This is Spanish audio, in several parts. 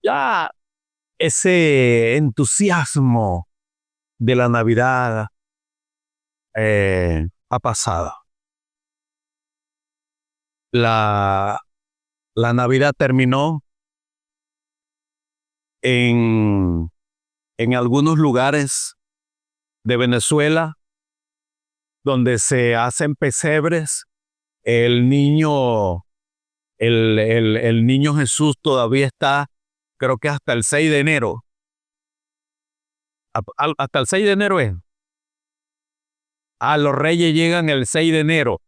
Ya ese entusiasmo de la Navidad ha pasado. La, la Navidad terminó en algunos lugares de Venezuela donde se hacen pesebres. El niño, el niño Jesús todavía está, creo que hasta el 6 de enero. Hasta el 6 de enero es. Los reyes llegan el 6 de enero.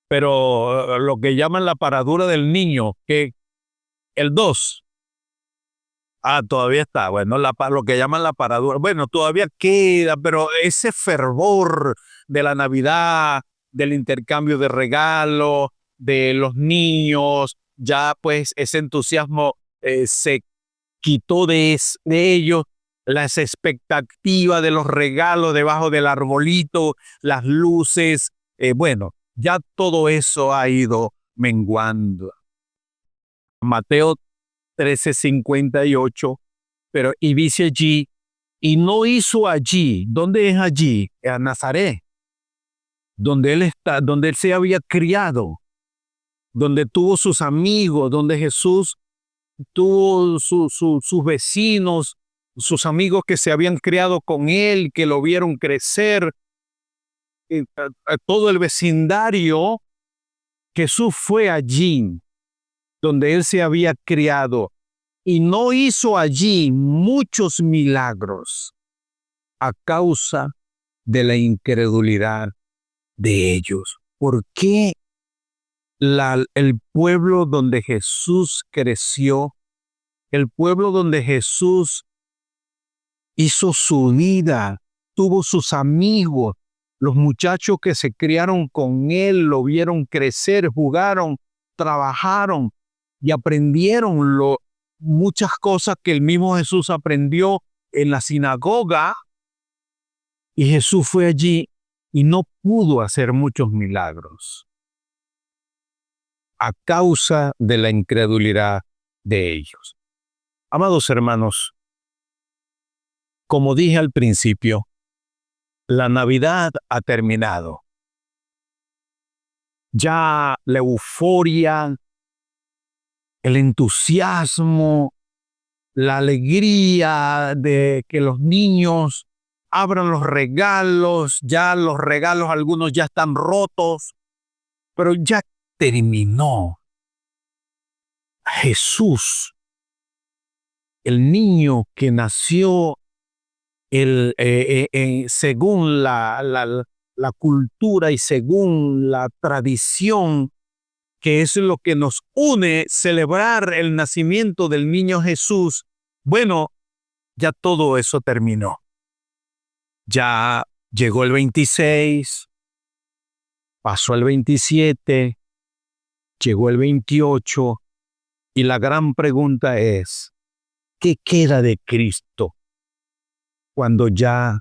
Pero lo que llaman la paradura del niño, que el 2. Todavía está. Bueno, lo que llaman la paradura. Bueno, todavía queda, pero ese fervor de la Navidad, del intercambio de regalos, de los niños, ya pues ese entusiasmo se quitó de ellos. Las expectativas de los regalos debajo del arbolito, las luces, bueno, ya todo eso ha ido menguando. Mateo 13:58, pero y dice allí, y no hizo allí. ¿Dónde es allí? A Nazaret, donde él está, donde él se había criado, donde tuvo sus amigos, donde Jesús tuvo sus vecinos, sus amigos que se habían criado con él, que lo vieron crecer, todo el vecindario. Jesús fue allí donde él se había criado y no hizo allí muchos milagros a causa de la incredulidad de ellos. ¿Por qué el pueblo donde Jesús creció, el pueblo donde Jesús hizo su vida, tuvo sus amigos, los muchachos que se criaron con él, lo vieron crecer, jugaron, trabajaron y aprendieron muchas cosas que el mismo Jesús aprendió en la sinagoga? Y Jesús fue allí y no pudo hacer muchos milagros a causa de la incredulidad de ellos. Amados hermanos, como dije al principio, la Navidad ha terminado. Ya la euforia, el entusiasmo, la alegría de que los niños abran los regalos, ya los regalos algunos ya están rotos, pero ya terminó. Jesús, el niño que nació según la cultura y según la tradición, que es lo que nos une, celebrar el nacimiento del niño Jesús, bueno, ya todo eso terminó. Ya llegó el 26, pasó el 27, llegó el 28, y la gran pregunta es, ¿qué queda de Cristo cuando ya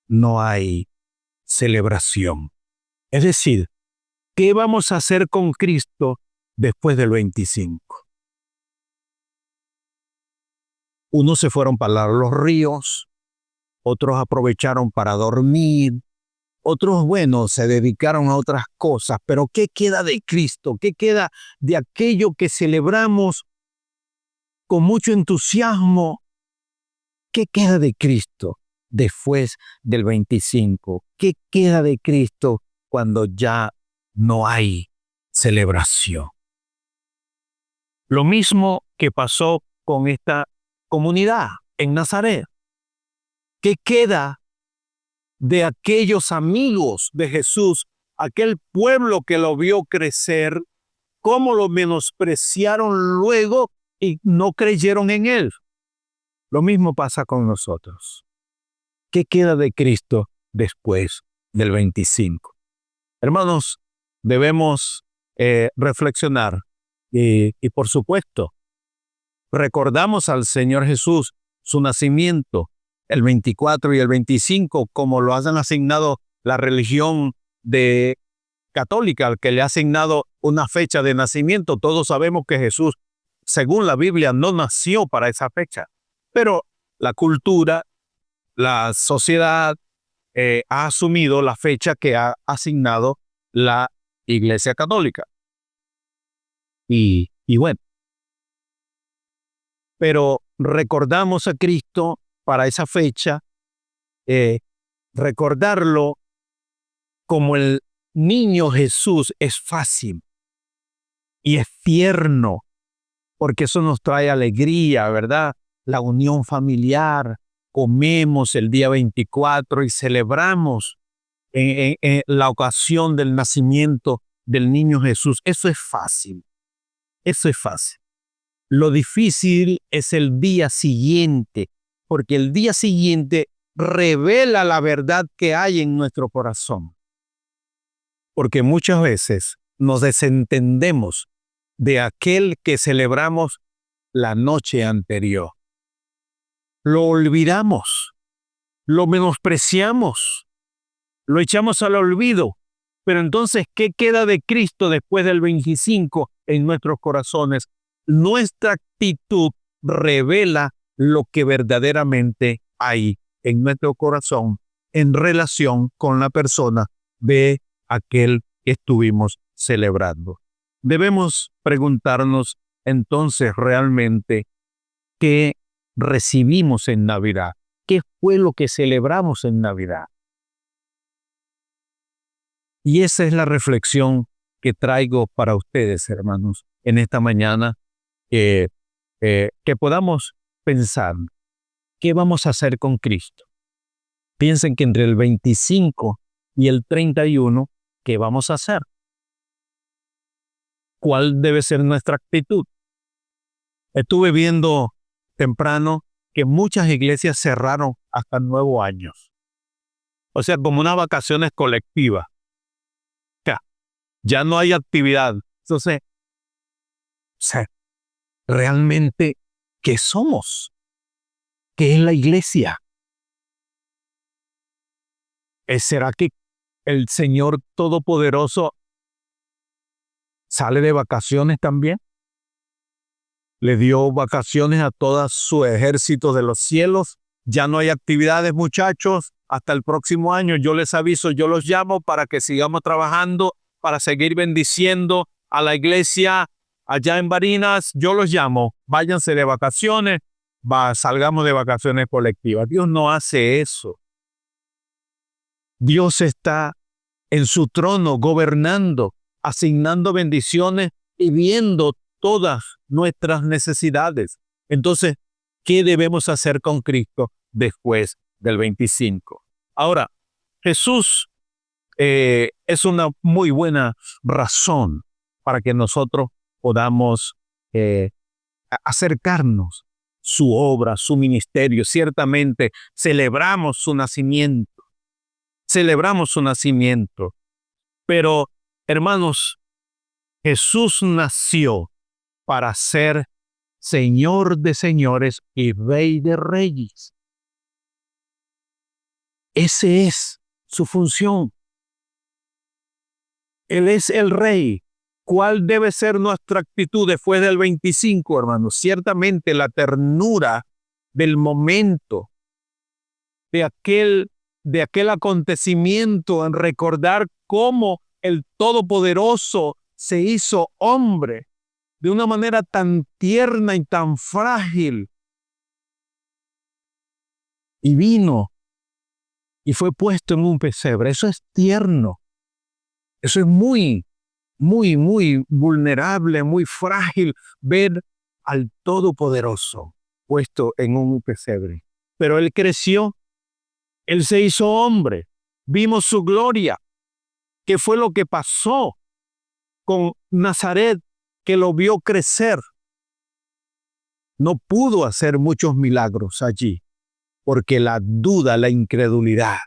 no hay celebración? Es decir, ¿qué vamos a hacer con Cristo después del 25? Unos se fueron para los ríos, otros aprovecharon para dormir, otros, bueno, se dedicaron a otras cosas, pero ¿qué queda de Cristo? ¿Qué queda de aquello que celebramos con mucho entusiasmo? ¿Qué queda de Cristo después del 25? ¿Qué queda de Cristo cuando ya no hay celebración? Lo mismo que pasó con esta comunidad en Nazaret. ¿Qué queda de aquellos amigos de Jesús, aquel pueblo que lo vio crecer, cómo lo menospreciaron luego y no creyeron en él? Lo mismo pasa con nosotros. ¿Qué queda de Cristo después del 25? Hermanos, debemos reflexionar y por supuesto, recordamos al Señor Jesús, su nacimiento, el 24 y el 25, como lo han asignado la religión católica, al que le ha asignado una fecha de nacimiento. Todos sabemos que Jesús, según la Biblia, no nació para esa fecha, pero la cultura, la sociedad ha asumido la fecha que ha asignado la Iglesia Católica. Y bueno, pero recordamos a Cristo para esa fecha, recordarlo como el niño Jesús es fácil y es tierno, porque eso nos trae alegría, ¿verdad? La unión familiar, comemos el día 24 y celebramos en la ocasión del nacimiento del niño Jesús. Eso es fácil, eso es fácil. Lo difícil es el día siguiente, porque el día siguiente revela la verdad que hay en nuestro corazón. Porque muchas veces nos desentendemos de aquel que celebramos la noche anterior. Lo olvidamos, lo menospreciamos, lo echamos al olvido. Pero entonces, ¿qué queda de Cristo después del 25 en nuestros corazones? Nuestra actitud revela lo que verdaderamente hay en nuestro corazón en relación con la persona de aquel que estuvimos celebrando. Debemos preguntarnos entonces realmente qué recibimos en Navidad, qué fue lo que celebramos en Navidad. Y esa es la reflexión que traigo para ustedes, hermanos, en esta mañana, que podamos pensar, ¿qué vamos a hacer con Cristo? Piensen que entre el 25 y el 31, ¿qué vamos a hacer? ¿Cuál debe ser nuestra actitud? Estuve viendo temprano que muchas iglesias cerraron hasta el nuevo año. O sea, como unas vacaciones colectivas. Ya no hay actividad. Entonces, realmente, ¿qué somos? ¿Qué es la iglesia? ¿Será que el Señor Todopoderoso sale de vacaciones también? Le dio vacaciones a todo su ejército de los cielos. Ya no hay actividades, muchachos. Hasta el próximo año yo les aviso, yo los llamo para que sigamos trabajando, para seguir bendiciendo a la iglesia allá en Barinas. Yo los llamo, váyanse de vacaciones, salgamos de vacaciones colectivas. Dios no hace eso. Dios está en su trono gobernando, asignando bendiciones y viendo todas nuestras necesidades. Entonces, ¿qué debemos hacer con Cristo después del 25? Ahora, Jesús es una muy buena razón para que nosotros podamos acercarnos su obra, su ministerio. Ciertamente celebramos su nacimiento, pero hermanos, Jesús nació para ser Señor de señores y Rey de reyes. Esa es su función. Él es el Rey. ¿Cuál debe ser nuestra actitud después del 25, hermanos? Ciertamente la ternura del momento, de aquel acontecimiento, en recordar cómo el Todopoderoso se hizo hombre de una manera tan tierna y tan frágil. Y vino y fue puesto en un pesebre. Eso es tierno. Eso es muy, muy, muy vulnerable, muy frágil, ver al Todopoderoso puesto en un pesebre. Pero Él creció, Él se hizo hombre, vimos su gloria. ¿Qué fue lo que pasó con Nazaret, que lo vio crecer? No pudo hacer muchos milagros allí, porque la duda, la incredulidad.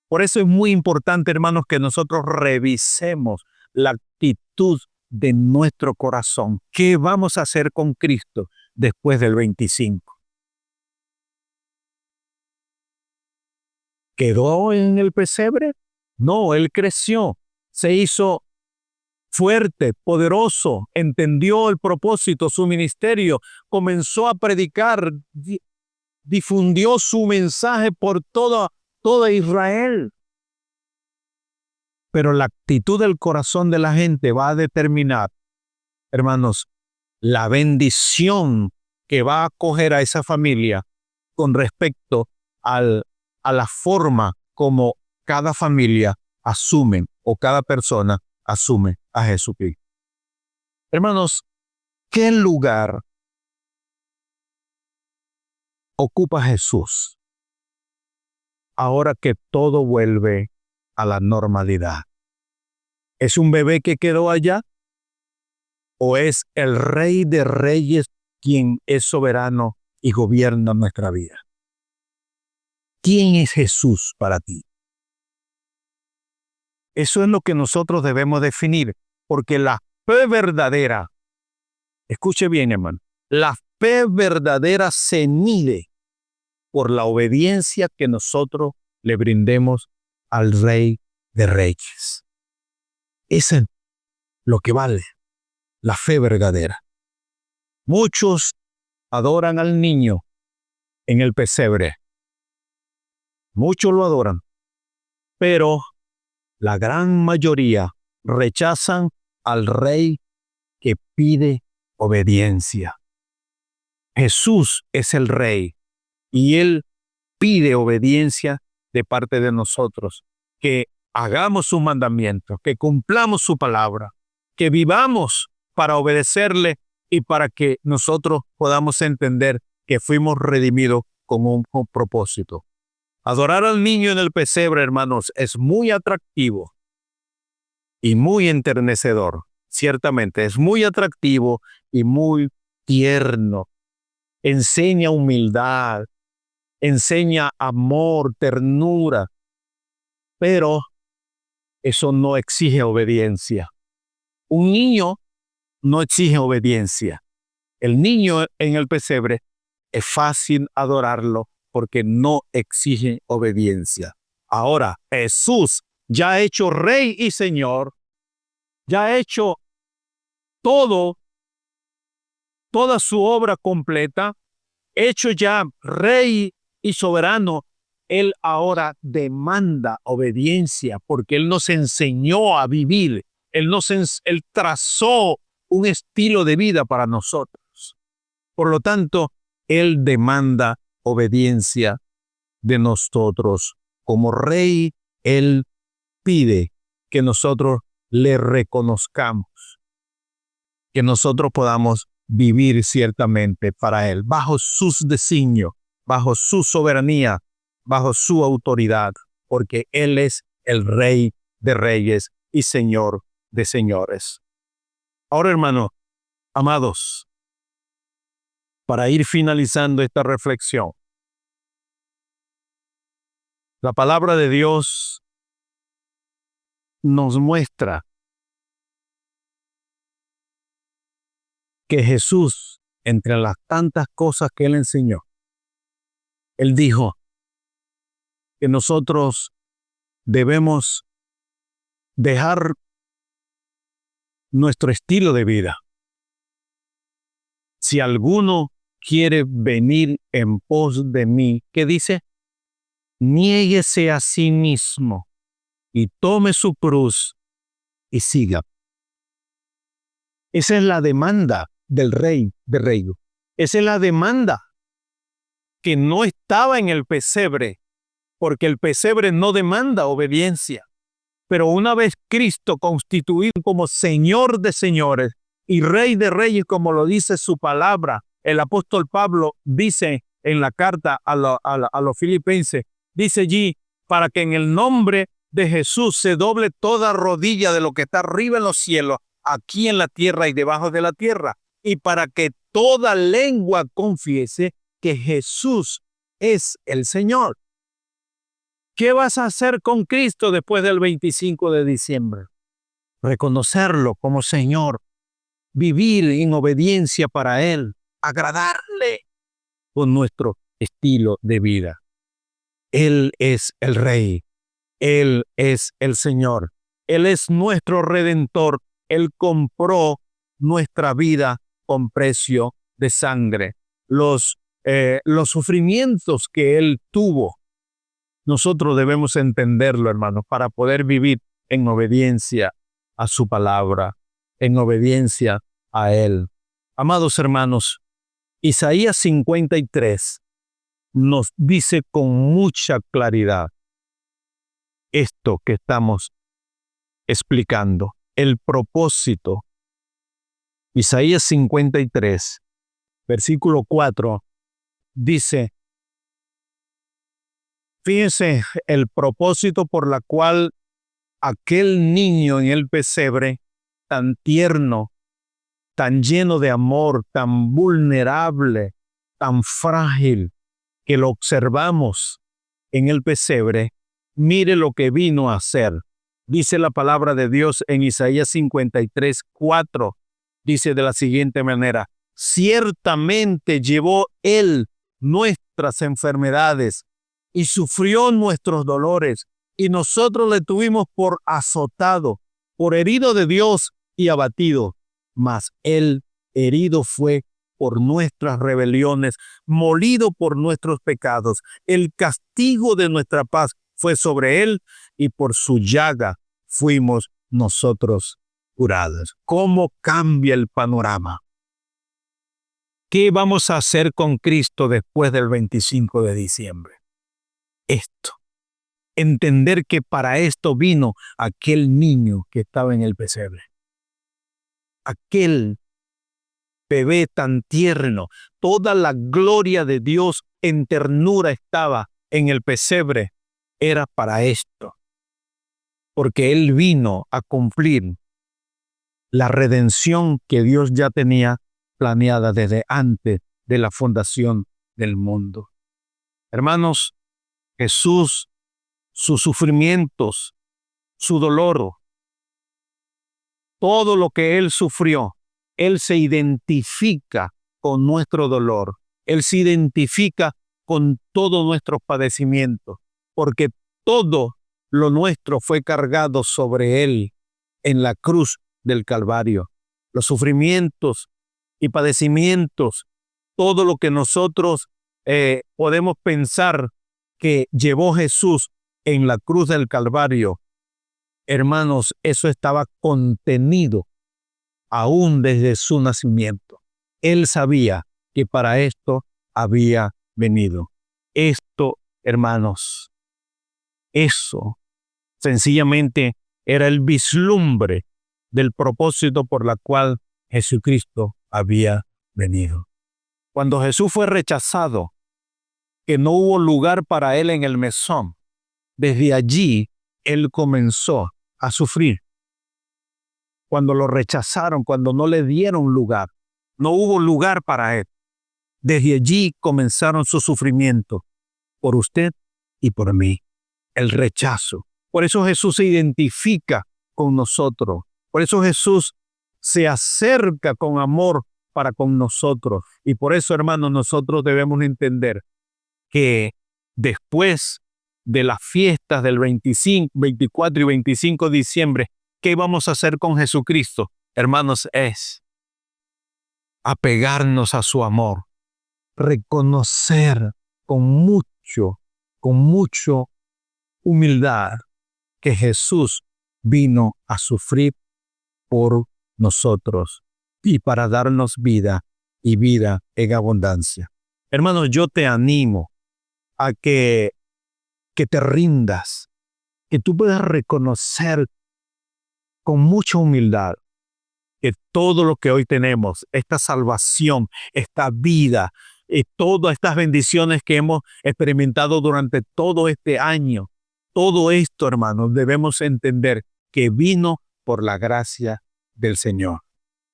Por eso es muy importante, hermanos, que nosotros revisemos la actitud de nuestro corazón. ¿Qué vamos a hacer con Cristo después del 25? ¿Quedó en el pesebre? No, Él creció, se hizo fuerte, poderoso, entendió el propósito, su ministerio, comenzó a predicar, difundió su mensaje por toda Israel. Pero la actitud del corazón de la gente va a determinar, hermanos, la bendición que va a acoger a esa familia con respecto a la forma como cada familia asume o cada persona asume a Jesucristo. Hermanos, ¿qué lugar ocupa Jesús ahora que todo vuelve a la normalidad? ¿Es un bebé que quedó allá? ¿O es el Rey de Reyes quien es soberano y gobierna nuestra vida? ¿Quién es Jesús para ti? Eso es lo que nosotros debemos definir, porque la fe verdadera, escuche bien, hermano, la fe verdadera se mide por la obediencia que nosotros le brindemos al Rey de Reyes. Eso es lo que vale la fe verdadera. Muchos adoran al niño en el pesebre. Muchos lo adoran, pero la gran mayoría rechazan al Rey que pide obediencia. Jesús es el Rey y Él pide obediencia de parte de nosotros, que hagamos sus mandamientos, que cumplamos su palabra, que vivamos para obedecerle y para que nosotros podamos entender que fuimos redimidos con un propósito. Adorar al niño en el pesebre, hermanos, es muy atractivo y muy enternecedor. Ciertamente, es muy atractivo y muy tierno. Enseña humildad, enseña amor, ternura, pero eso no exige obediencia. Un niño no exige obediencia. El niño en el pesebre es fácil adorarlo porque no exige obediencia. Ahora, Jesús ya ha hecho Rey y Señor, ya ha hecho toda su obra completa, hecho ya Rey y soberano. Él ahora demanda obediencia porque Él nos enseñó a vivir. Él trazó un estilo de vida para nosotros. Por lo tanto, Él demanda obediencia de nosotros. Como Rey, Él pide que nosotros le reconozcamos, que nosotros podamos vivir ciertamente para Él, bajo sus designios, bajo su soberanía, bajo su autoridad, porque Él es el Rey de Reyes y Señor de señores. Ahora, hermanos, amados, para ir finalizando esta reflexión, la palabra de Dios nos muestra que Jesús, entre las tantas cosas que Él enseñó, Él dijo que nosotros debemos dejar nuestro estilo de vida. Si alguno quiere venir en pos de mí, ¿qué dice? Niéguese a sí mismo y tome su cruz y siga. Esa es la demanda del Rey de Reyes. Esa es la demanda que no estaba en el pesebre, porque el pesebre no demanda obediencia. Pero una vez Cristo constituido como Señor de señores y Rey de reyes, como lo dice su palabra, el apóstol Pablo dice en la carta a los filipenses, dice allí, para que en el nombre de Jesús se doble toda rodilla de lo que está arriba en los cielos, aquí en la tierra y debajo de la tierra, y para que toda lengua confiese que Jesús es el Señor. ¿Qué vas a hacer con Cristo después del 25 de diciembre? reconocerlo como Señor, vivir en obediencia para Él, agradarle con nuestro estilo de vida. Él es el Rey, Él es el Señor, Él es nuestro Redentor, Él compró nuestra vida con precio de sangre. Los sufrimientos que Él tuvo, nosotros debemos entenderlo, hermanos, para poder vivir en obediencia a su palabra, en obediencia a Él. Amados hermanos, Isaías 53 nos dice con mucha claridad esto que estamos explicando, el propósito. Isaías 53, versículo 4, dice, fíjense el propósito por la cual aquel niño en el pesebre, tan tierno, tan lleno de amor, tan vulnerable, tan frágil, que lo observamos en el pesebre, mire lo que vino a hacer. Dice la palabra de Dios en Isaías 53, 4, dice de la siguiente manera, ciertamente llevó Él nuestras enfermedades y sufrió nuestros dolores, y nosotros le tuvimos por azotado, por herido de Dios y abatido. Mas Él herido fue por nuestras rebeliones, molido por nuestros pecados. El castigo de nuestra paz fue sobre Él, y por su llaga fuimos nosotros curados. ¿Cómo cambia el panorama? ¿Qué vamos a hacer con Cristo después del 25 de diciembre? Esto. Entender que para esto vino aquel niño que estaba en el pesebre. Aquel bebé tan tierno. Toda la gloria de Dios en ternura estaba en el pesebre. Era para esto. Porque Él vino a cumplir la redención que Dios ya tenía planeada desde antes de la fundación del mundo. Hermanos, Jesús, sus sufrimientos, su dolor, todo lo que Él sufrió, Él se identifica con nuestro dolor. Él se identifica con todo nuestro padecimiento, porque todo lo nuestro fue cargado sobre Él en la cruz del Calvario. Los sufrimientos y padecimientos, todo lo que nosotros podemos pensar que llevó Jesús en la cruz del Calvario, hermanos, eso estaba contenido aún desde su nacimiento. Él sabía que para esto había venido. Esto, hermanos, eso sencillamente era el vislumbre del propósito por la cual Jesucristo había venido. Cuando Jesús fue rechazado, que no hubo lugar para Él en el mesón, desde allí Él comenzó a sufrir. Cuando lo rechazaron, cuando no le dieron lugar, no hubo lugar para Él. Desde allí comenzaron su sufrimiento por usted y por mí. El rechazo. Por eso Jesús se identifica con nosotros. Por eso Jesús se acerca con amor para con nosotros. Y por eso, hermanos, nosotros debemos entender que después de las fiestas del 25, 24 y 25 de diciembre, ¿qué vamos a hacer con Jesucristo? Hermanos, es apegarnos a su amor, reconocer con mucho humildad que Jesús vino a sufrir por nosotros y para darnos vida y vida en abundancia. Hermanos, yo te animo a que te rindas, que tú puedas reconocer con mucha humildad que todo lo que hoy tenemos, esta salvación, esta vida, todas estas bendiciones que hemos experimentado durante todo este año, todo esto, hermanos, debemos entender que vino por la gracia del Señor.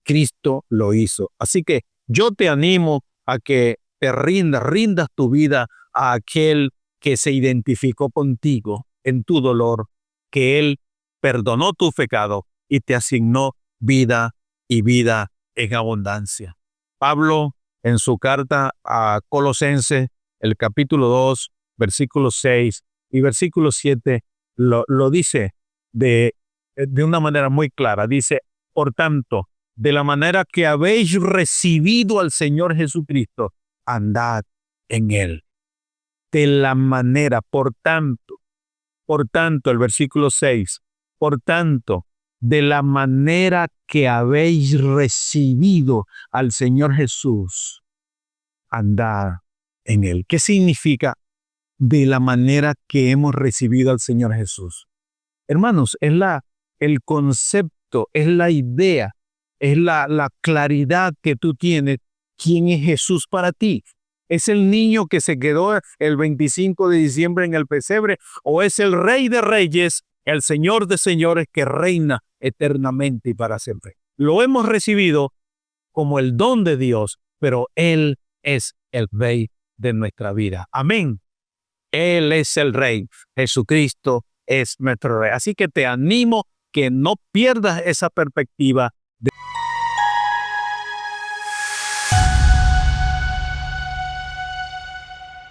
Cristo lo hizo. Así que yo te animo a que te rindas tu vida a aquel que se identificó contigo en tu dolor, que Él perdonó tu pecado y te asignó vida y vida en abundancia. Pablo, en su carta a Colosenses, el capítulo 2, versículo 6 y versículo 7, lo dice de una manera muy clara. Dice, por tanto, de la manera que habéis recibido al Señor Jesucristo, andad en él. De la manera, por tanto, el versículo 6, por tanto, de la manera que habéis recibido al Señor Jesús, andad en él. ¿Qué significa de la manera que hemos recibido al Señor Jesús? Hermanos, es el concepto, es la idea, es la claridad que tú tienes. ¿Quién es Jesús para ti? ¿Es el niño que se quedó el 25 de diciembre en el pesebre? ¿O es el Rey de Reyes, el Señor de Señores que reina eternamente y para siempre? Lo hemos recibido como el don de Dios, pero Él es el Rey de nuestra vida. Amén. Él es el Rey. Jesucristo es nuestro Rey. Así que te animo que no pierdas esa perspectiva